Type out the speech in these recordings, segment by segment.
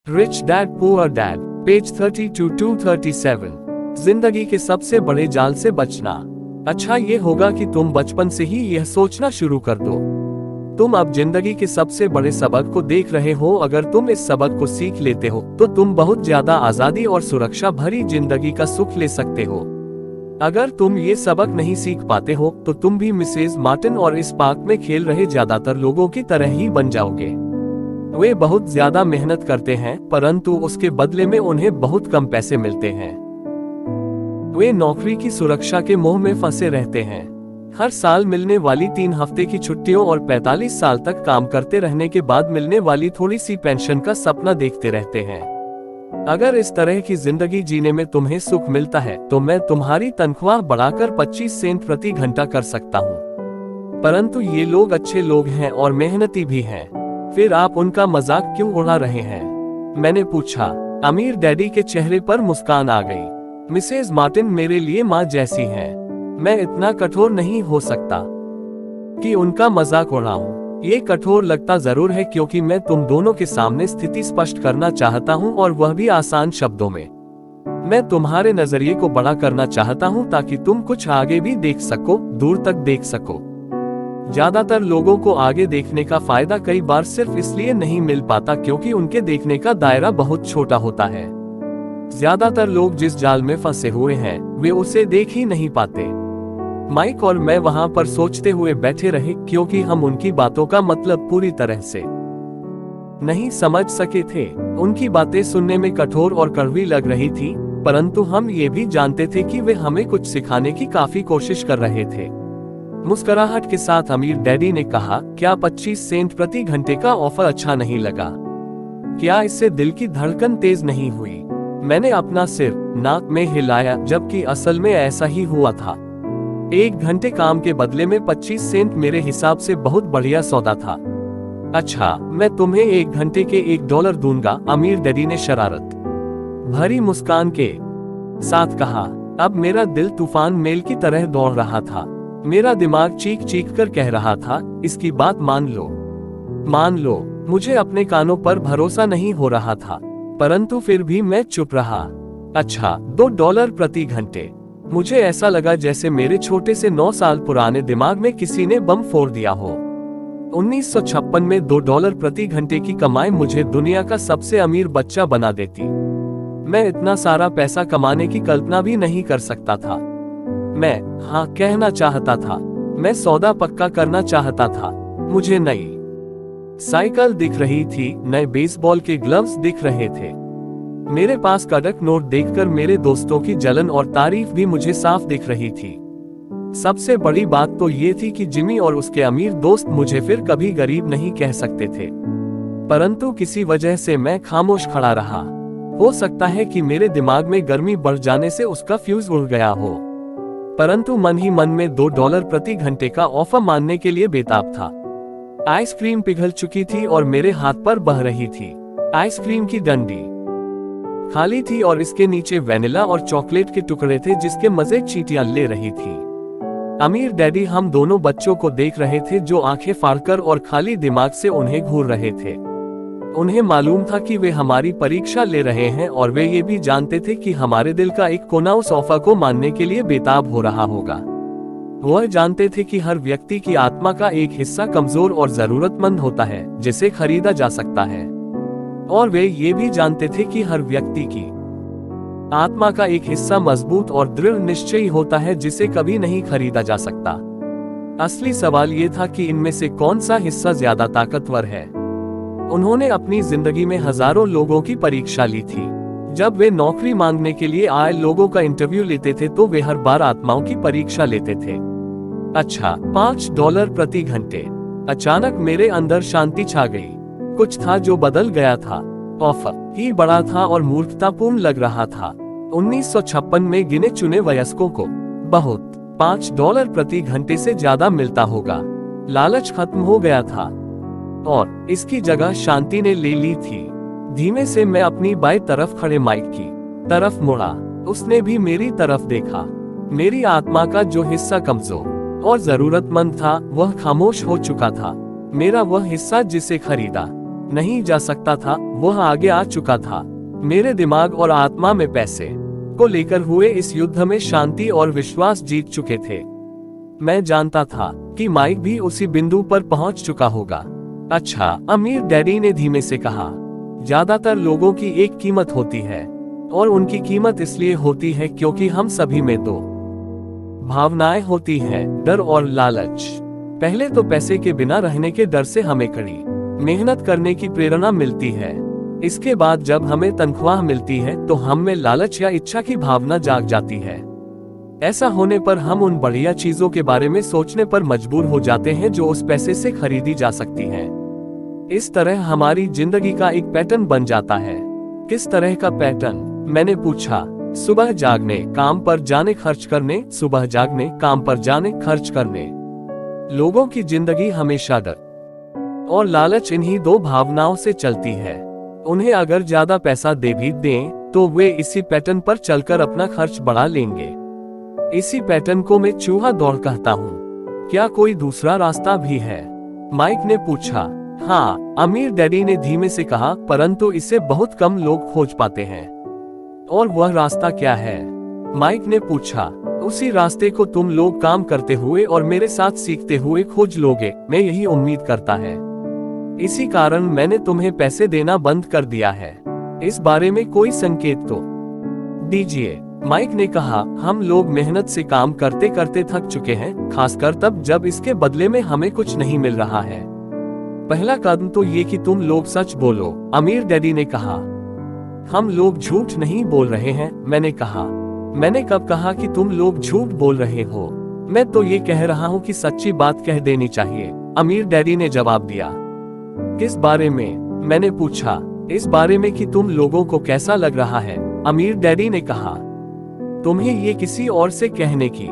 Rich dad poor dad, page 32 to 37। जिंदगी के सबसे बड़े जाल से बचना। अच्छा ये होगा कि तुम बचपन से ही यह सोचना शुरू कर दो। तुम अब जिंदगी के सबसे बड़े सबक को देख रहे हो। अगर तुम इस सबक को सीख लेते हो तो तुम बहुत ज्यादा आजादी और सुरक्षा भरी जिंदगी का सुख ले सकते हो। अगर तुम ये सबक नहीं सीख पाते हो तो तुम भी मिसेज मार्टिन और इस पार्क में खेल रहे ज्यादातर लोगों की तरह ही बन जाओगे। वे बहुत ज्यादा मेहनत करते हैं परंतु उसके बदले में उन्हें बहुत कम पैसे मिलते हैं। वे नौकरी की सुरक्षा के मोह में फंसे रहते हैं। हर साल मिलने वाली 3 हफ्ते की छुट्टियों और 45 साल तक काम करते रहने के बाद मिलने वाली थोड़ी सी पेंशन का सपना देखते रहते हैं। अगर इस तरह की जिंदगी जीने में तुम्हें सुख मिलता है तो मैं तुम्हारी तनख्वाह बढ़ाकर 25 सेंट प्रति घंटा कर सकता हूँ। परंतु ये लोग अच्छे लोग हैं और मेहनती भी हैं। फिर आप उनका मजाक क्यों उड़ा रहे हैं? मैंने पूछा। अमीर डैडी के चेहरे पर मुस्कान आ गई। मिसेज मार्टिन मेरे लिए माँ जैसी हैं। मैं इतना कठोर नहीं हो सकता कि उनका मजाक उड़ाऊं। ये कठोर लगता जरूर है क्योंकि मैं तुम दोनों के सामने स्थिति स्पष्ट करना चाहता हूँ और वह भी आसान शब्दों में। मैं तुम्हारे नजरिए को बड़ा करना चाहता हूँ ताकि तुम कुछ आगे भी देख सको, दूर तक देख सको। ज्यादातर लोगों को आगे देखने का फायदा कई बार सिर्फ इसलिए नहीं मिल पाता क्योंकि उनके देखने का दायरा बहुत छोटा होता है। ज्यादातर लोग जिस जाल में फंसे हुए हैं वे उसे देख ही नहीं पाते। माइक और मैं वहां पर सोचते हुए बैठे रहे क्योंकि हम उनकी बातों का मतलब पूरी तरह से नहीं समझ सके थे। उनकी बातें सुनने में कठोर और कड़वी लग रही थी परंतु हम ये भी जानते थे कि वे हमें कुछ सिखाने की काफी कोशिश कर रहे थे। मुस्कुराहट के साथ अमीर डैडी ने कहा, क्या 25 सेंट प्रति घंटे का ऑफर अच्छा नहीं लगा? क्या इससे दिल की धड़कन तेज नहीं हुई? मैंने अपना सिर नाक में हिलाया जबकि असल में ऐसा ही हुआ था। 1 घंटे काम के बदले में 25 सेंट मेरे हिसाब से बहुत बढ़िया सौदा था। अच्छा मैं तुम्हें 1 घंटे के $1 दूंगा, अमीर डैडी ने शरारत भरी मुस्कान के साथ कहा। अब मेरा दिल तूफान मेल की तरह दौड़ रहा था। मेरा दिमाग चीख चीख कर कह रहा था, इसकी बात मान लो, मान लो। मुझे अपने कानों पर भरोसा नहीं हो रहा था परंतु फिर भी मैं चुप रहा। अच्छा $2 प्रति घंटे। मुझे ऐसा लगा जैसे मेरे छोटे से 9 साल पुराने दिमाग में किसी ने बम फोड़ दिया हो। 1956 में $2 प्रति घंटे की कमाई मुझे दुनिया का सबसे अमीर बच्चा बना देती। मैं इतना सारा पैसा कमाने की कल्पना भी नहीं कर सकता था। मैं हाँ कहना चाहता था। मैं सौदा पक्का करना चाहता था। मुझे नई साइकिल दिख रही थी, नए बेसबॉल के ग्लव्स दिख रहे थे। मेरे पास कड़क नोट देखकर मेरे दोस्तों की जलन और तारीफ भी मुझे साफ दिख रही थी। सबसे बड़ी बात तो ये थी कि जिमी और उसके अमीर दोस्त मुझे फिर कभी गरीब नहीं कह सकते थे। परंतु किसी वजह से मैं खामोश खड़ा रहा। हो सकता है कि मेरे दिमाग में गर्मी बढ़ जाने से उसका फ्यूज उड़ गया हो परंतु मन ही मन में $2 प्रति घंटे का ऑफर मानने के लिए बेताब था। आइसक्रीम पिघल चुकी थी और मेरे हाथ पर बह रही थी। आइसक्रीम की डंडी खाली थी और इसके नीचे वेनिला और चॉकलेट के टुकड़े थे जिसके मजे चींटियां ले रही थी। अमीर डैडी हम दोनों बच्चों को देख रहे थे जो आंखें फाड़कर और खाली दिमाग से उन्हें घूर रहे थे। उन्हें मालूम था कि वे हमारी परीक्षा ले रहे हैं और वे ये भी जानते थे कि हमारे दिल का एक कोना उस ऑफर को मानने के लिए बेताब हो रहा होगा। वह जानते थे कि हर व्यक्ति की आत्मा का एक हिस्सा कमजोर और जरूरतमंद होता है जिसे खरीदा जा सकता है और वे ये भी जानते थे कि हर व्यक्ति की आत्मा का एक हिस्सा मजबूत और दृढ़ निश्चयी होता है जिसे कभी नहीं खरीदा जा सकता। असली सवाल ये था कि इनमें से कौन सा हिस्सा ज्यादा ताकतवर है। उन्होंने अपनी जिंदगी में हजारों लोगों की परीक्षा ली थी। जब वे नौकरी मांगने के लिए आए लोगों का इंटरव्यू लेते थे तो वे हर बार आत्माओं की परीक्षा लेते थे। अच्छा $5 प्रति घंटे। अचानक मेरे अंदर शांति छा गई। कुछ था जो बदल गया था। ऑफर ही बड़ा था और मूर्खतापूर्ण लग रहा था। 1956 में गिने चुने वयस्कों को बहुत $5 प्रति घंटे से ज्यादा मिलता होगा। लालच खत्म हो गया था और इसकी जगह शांति ने ले ली थी। धीमे से मैं अपनी बाएं तरफ खड़े माइक की तरफ मुड़ा। उसने भी मेरी तरफ देखा। मेरी आत्मा का जो हिस्सा कमजोर और जरूरतमंद था वह खामोश हो चुका था। मेरा वह हिस्सा जिसे खरीदा नहीं जा सकता था, वह आगे आ चुका था। मेरे दिमाग और आत्मा में पैसे को लेकर हुए इस युद्ध में शांति और विश्वास जीत चुके थे। मैं जानता था कि माइक भी उसी बिंदु पर पहुंच चुका होगा। अच्छा, अमीर डैडी ने धीमे से कहा, ज्यादातर लोगों की एक कीमत होती है, और उनकी कीमत इसलिए होती है क्योंकि हम सभी में दो भावनाएं होती है, डर और लालच। पहले तो पैसे के बिना रहने के डर से हमें कड़ी मेहनत करने की प्रेरणा मिलती है। इसके बाद जब हमें तनख्वाह मिलती है तो हम में लालच या इच्छा की भावना जाग जाती है। ऐसा होने पर हम उन बढ़िया चीजों के बारे में सोचने पर मजबूर हो जाते हैं जो उस पैसे से खरीदी जा सकती हैं। इस तरह हमारी जिंदगी का एक पैटर्न बन जाता है। किस तरह का पैटर्न? मैंने पूछा। सुबह जागने, काम पर जाने, खर्च करने, सुबह जागने, काम पर जाने, खर्च करने। लोगों की जिंदगी हमेशा डर और लालच इन्हीं दो भावनाओं से चलती है। उन्हें अगर ज्यादा पैसा दे भी दें तो वे इसी पैटर्न पर चलकर अपना खर्च बढ़ा लेंगे। इसी पैटर्न को मैं चूहा दौड़ कहता हूँ। क्या कोई दूसरा रास्ता भी है? माइक ने पूछा। हाँ, अमीर डैडी ने धीमे से कहा, परंतु इसे बहुत कम लोग खोज पाते हैं। और वह रास्ता क्या है? माइक ने पूछा। उसी रास्ते को तुम लोग काम करते हुए और मेरे साथ सीखते हुए खोज लोगे, मैं यही उम्मीद करता है। इसी कारण मैंने तुम्हें पैसे देना बंद कर दिया है। इस बारे में कोई संकेत तो दीजिए। माइक ने कहा, हम लोग मेहनत से काम करते करते थक चुके हैं, खासकर तब जब इसके बदले में हमें कुछ नहीं मिल रहा है। पहला कदम तो ये कि तुम लोग सच बोलो, अमीर डैडी ने कहा। हम लोग झूठ नहीं बोल रहे हैं, मैंने कहा। मैंने कब कहा कि तुम लोग झूठ बोल रहे हो? मैं तो ये कह रहा हूँ कि सच्ची बात कह देनी चाहिए, अमीर डैडी ने जवाब दिया। किस बारे में? मैंने पूछा। इस बारे में कि तुम लोगों को कैसा लग रहा है, अमीर डैडी ने कहा। तुम्हें ये किसी और से कहने की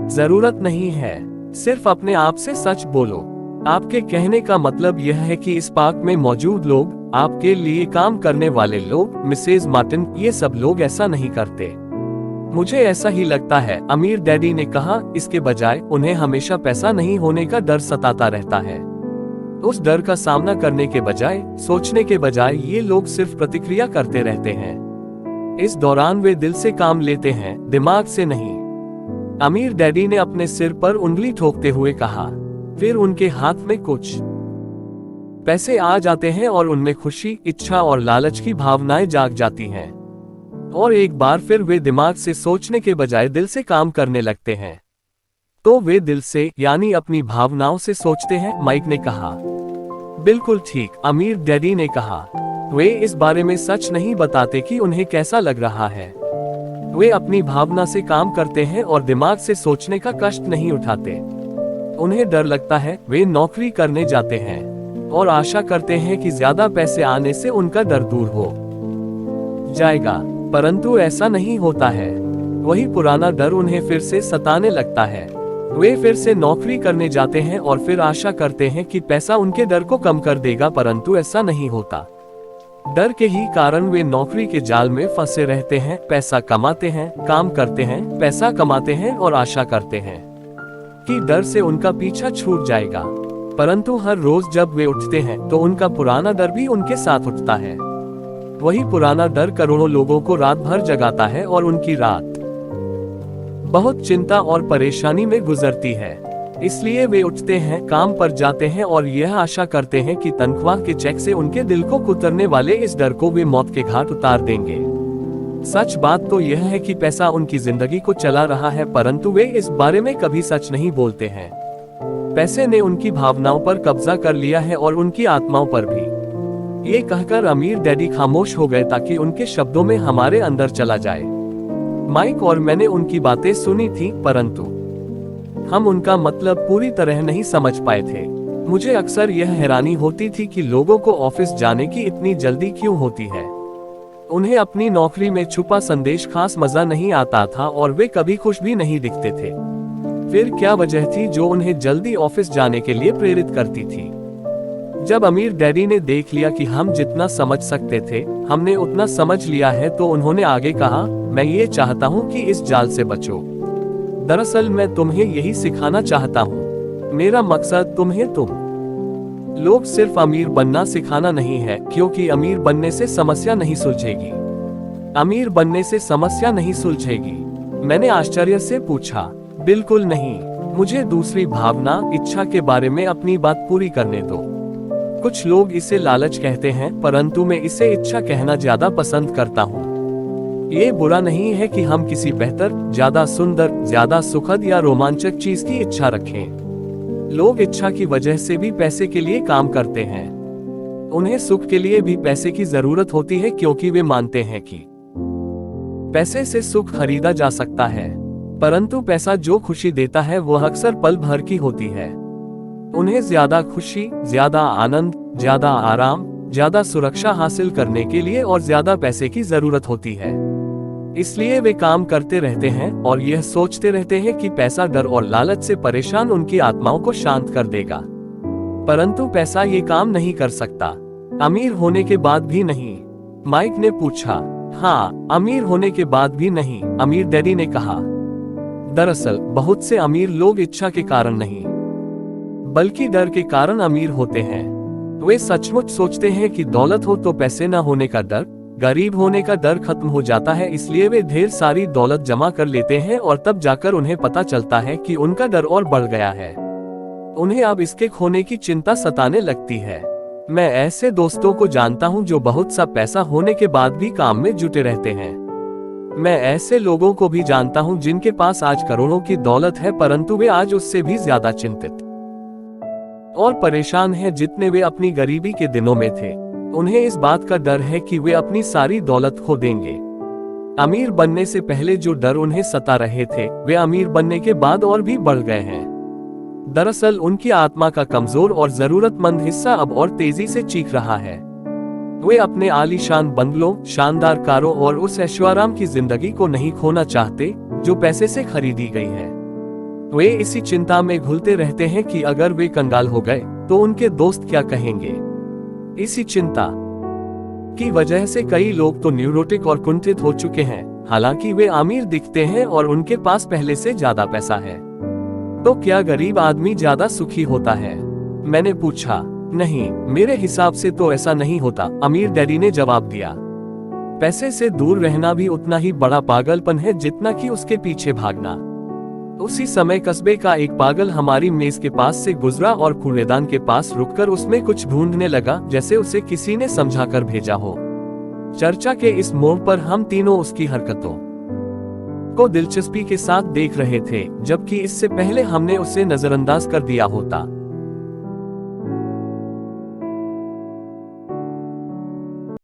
जरूरत नहीं है, सिर्फ अपने आप से सच बोलो। आपके कहने का मतलब यह है कि इस पार्क में मौजूद लोग, आपके लिए काम करने वाले लोग, मिसेज मार्टिन, ये सब लोग ऐसा नहीं करते। मुझे ऐसा ही लगता है, अमीर डैडी ने कहा। इसके बजाय उन्हें हमेशा पैसा नहीं होने का डर सताता रहता है। उस डर का सामना करने के बजाय, सोचने के बजाय, ये लोग सिर्फ प्रतिक्रिया करते रहते हैं। इस दौरान वे दिल से काम लेते हैं, दिमाग से नहीं। अमीर डैडी ने अपने सिर पर उंगली ठोकते हुए कहा। फिर उनके हाथ में कुछ पैसे आ जाते हैं और उनमें खुशी, इच्छा और लालच की भावनाएं जाग जाती हैं। और एक बार फिर वे दिमाग से सोचने के बजाय दिल से काम करने लगते हैं। तो वे दिल से, यानी अपनी भावनाओं से सोचते हैं, माइक ने कहा। बिल्कुल ठीक, अमीर डैडी ने कहा। वे इस बारे में सच नहीं बताते कि उन्हें कैसा लग रहा है। वे अपनी भावना से काम करते हैं और दिमाग से सोचने का कष्ट नहीं उठाते। उन्हें डर लगता है, वे नौकरी करने जाते हैं और आशा करते हैं कि ज्यादा पैसे आने से उनका डर दूर हो जाएगा, परंतु ऐसा नहीं होता है। वही पुराना डर उन्हें फिर से सताने लगता है। वे फिर से नौकरी करने जाते हैं और फिर आशा करते हैं कि पैसा उनके डर को कम कर देगा, परंतु ऐसा नहीं होता। डर के ही कारण वे नौकरी के जाल में फंसे रहते हैं, पैसा कमाते हैं, काम करते हैं, पैसा कमाते हैं और आशा करते हैं कि डर से उनका पीछा छूट जाएगा। परंतु हर रोज जब वे उठते हैं तो उनका पुराना डर भी उनके साथ उठता है। वही पुराना डर करोड़ों लोगों को रात भर जगाता है और उनकी रात बहुत चिंता और परेशानी में गुजरती है। इसलिए वे उठते हैं, काम पर जाते हैं और यह आशा करते हैं कि तनख्वाह के चेक से उनके दिल को कुतरने वाले इस डर को वे मौत के घाट उतार देंगे। सच बात तो यह है कि पैसा उनकी जिंदगी को चला रहा है, परंतु वे इस बारे में कभी सच नहीं बोलते हैं। पैसे ने उनकी भावनाओं पर कब्जा कर लिया है और उनकी आत्माओं पर भी। ये कहकर अमीर डैडी खामोश हो गए ताकि उनके शब्दों में हमारे अंदर चला जाए। माइक और मैंने उनकी बातें सुनी थी, परंतु हम उनका मतलब पूरी तरह नहीं समझ पाए थे। मुझे अक्सर यह हैरानी होती थी कि लोगों को ऑफिस जाने की इतनी जल्दी क्यों होती है। उन्हें अपनी नौकरी में छुपा संदेश खास मजा नहीं आता था और वे कभी खुश भी नहीं दिखते थे। फिर क्या वजह थी जो उन्हें जल्दी ऑफिस जाने के लिए प्रेरित करती थी? जब अमीर डैडी ने देख लिया कि हम जितना समझ सकते थे हमने उतना समझ लिया है, तो उन्होंने आगे कहा, मैं ये चाहता हूँ कि इस जाल से बचो। दरअसल मैं तुम्हें यही सिखाना चाहता हूँ। मेरा मकसद तुम्हें तुम लोग सिर्फ अमीर बनना सिखाना नहीं है, क्योंकि अमीर बनने से समस्या नहीं सुलझेगी। अमीर बनने से समस्या नहीं सुलझेगी। मैंने आश्चर्य से पूछा, बिल्कुल नहीं, मुझे दूसरी भावना, इच्छा के बारे में अपनी बात पूरी करने दो। कुछ लोग इसे लालच कहते हैं, परंतु मैं इसे इच्छा कहना ज्यादा पसंद करता हूँ। ये बुरा नहीं है कि हम किसी बेहतर, ज्यादा सुंदर, ज्यादा सुखद या रोमांचक चीज की इच्छा रखें। लोग इच्छा की वजह से भी पैसे के लिए काम करते हैं। उन्हें सुख के लिए भी पैसे की जरूरत होती है, क्योंकि वे मानते हैं कि पैसे से सुख खरीदा जा सकता है। परंतु पैसा जो खुशी देता है वह अक्सर पल भर की होती है। उन्हें ज्यादा खुशी, ज्यादा आनंद, ज्यादा आराम, ज्यादा सुरक्षा हासिल करने के लिए और ज्यादा पैसे की जरूरत होती है। इसलिए वे काम करते रहते हैं और यह सोचते रहते हैं कि पैसा डर और लालच से परेशान उनकी आत्माओं को शांत कर देगा। परंतु पैसा ये काम नहीं कर सकता, अमीर होने के बाद भी नहीं। माइक ने पूछा। हाँ, अमीर होने के बाद भी नहीं, अमीर डैडी ने कहा। दरअसल बहुत से अमीर लोग इच्छा के कारण नहीं, बल्कि डर के कारण अमीर होते हैं। वे सचमुच सोचते हैं कि दौलत हो तो पैसे न होने का डर, गरीब होने का डर खत्म हो जाता है। इसलिए वे ढेर सारी दौलत जमा कर लेते हैं और तब जाकर उन्हें पता चलता है कि उनका डर और बढ़ गया है। उन्हें अब इसके खोने की चिंता सताने लगती है। मैं ऐसे दोस्तों को जानता हूं जो बहुत सा पैसा होने के बाद भी काम में जुटे रहते हैं। मैं ऐसे लोगों को भी जानता हूं जिनके पास आज करोड़ों की दौलत है, परंतु वे आज उससे भी ज्यादा चिंतित और परेशान हैं जितने वे अपनी गरीबी के दिनों में थे। उन्हें इस बात का डर है कि वे अपनी सारी दौलत खो देंगे। अमीर बनने से पहले जो डर उन्हें सता रहे थे, वे अमीर बनने के बाद और भी बढ़ गए हैं। दरअसल उनकी आत्मा का कमजोर और जरूरतमंद हिस्सा अब और तेजी से चीख रहा है। वे अपने आलीशान बंगलों, शानदार कारों और उस ऐशोआराम की जिंदगी को नहीं खोना चाहते जो पैसे से खरीदी गई है। वे इसी चिंता में घुलते रहते हैं कि अगर वे कंगाल हो गए तो उनके दोस्त क्या कहेंगे। इसी चिंता की वजह से कई लोग तो न्यूरोटिक और कुंठित हो चुके हैं, हालांकि वे अमीर दिखते हैं और उनके पास पहले से ज्यादा पैसा है। तो क्या गरीब आदमी ज्यादा सुखी होता है? मैंने पूछा। नहीं, मेरे हिसाब से तो ऐसा नहीं होता, अमीर डैडी ने जवाब दिया। पैसे से दूर रहना भी उतना ही बड़ा पागलपन है जितना कि उसके पीछे भागना। उसी समय कस्बे का एक पागल हमारी मेज के पास से गुजरा और कूड़ेदान के पास रुककर उसमें कुछ ढूंढने लगा, जैसे उसे किसी ने समझाकर भेजा हो। चर्चा के इस मोड़ पर हम तीनों उसकी हरकतों को दिलचस्पी के साथ देख रहे थे, जबकि इससे पहले हमने उसे नजरअंदाज कर दिया होता।